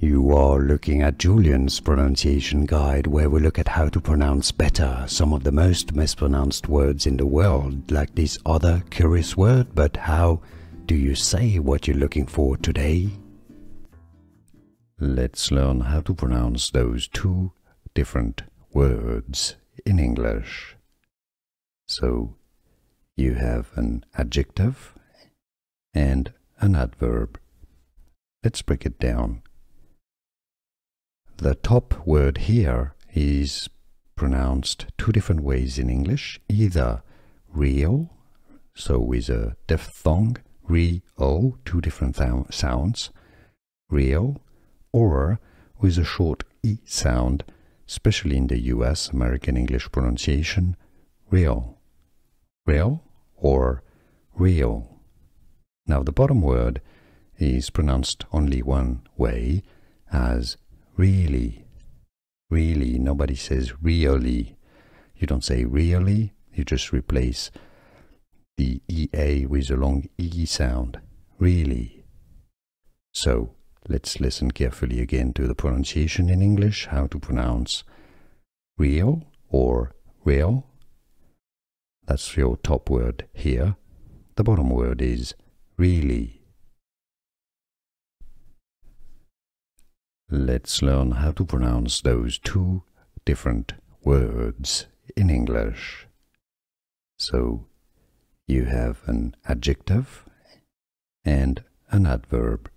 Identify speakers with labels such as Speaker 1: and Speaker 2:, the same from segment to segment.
Speaker 1: You are looking at Julian's pronunciation guide, where we look at how to pronounce better some of the most mispronounced words in the world, like this other curious word. But how do you say what you're looking for today? Let's learn how to pronounce those two different words in English. So you have an adjective and an adverb. Let's break it down. The top word here is pronounced two different ways in English, either real, so with a diphthong, re-o, two different sounds, real, or with a short e sound, especially in the US American English pronunciation, real, real or real. Now the bottom word is pronounced only one way, as really. Really, nobody says really. You don't say really, you just replace the EA with a long E sound. Really. So, let's listen carefully again to the pronunciation in English, how to pronounce real or real. That's your top word here. The bottom word is really. Let's learn how to pronounce those two different words in English. So you have an adjective and an adverb.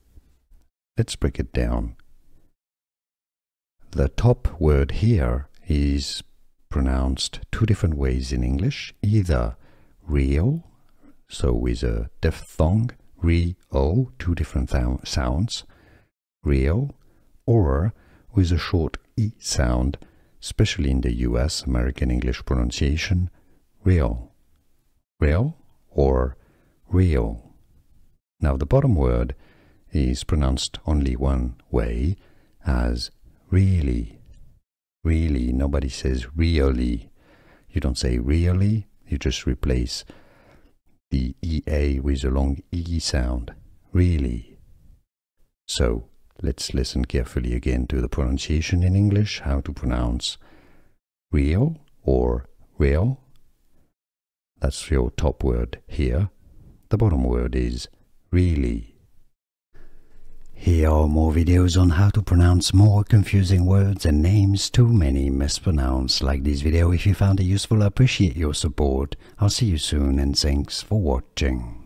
Speaker 1: Let's break it down. The top word here is pronounced two different ways in English, either real, so with a diphthong, re-o, two different sounds, real, or with a short E sound, especially in the US American English pronunciation, real, real or real. Now the bottom word is pronounced only one way, as really. Really, nobody says really. You don't say really, you just replace the EA with a long E sound, really. So, let's listen carefully again to the pronunciation in English, how to pronounce real or real. That's your top word here. The bottom word is really. Here are more videos on how to pronounce more confusing words and names too many mispronounced. Like this video if you found it useful. I appreciate your support. I'll see you soon and thanks for watching.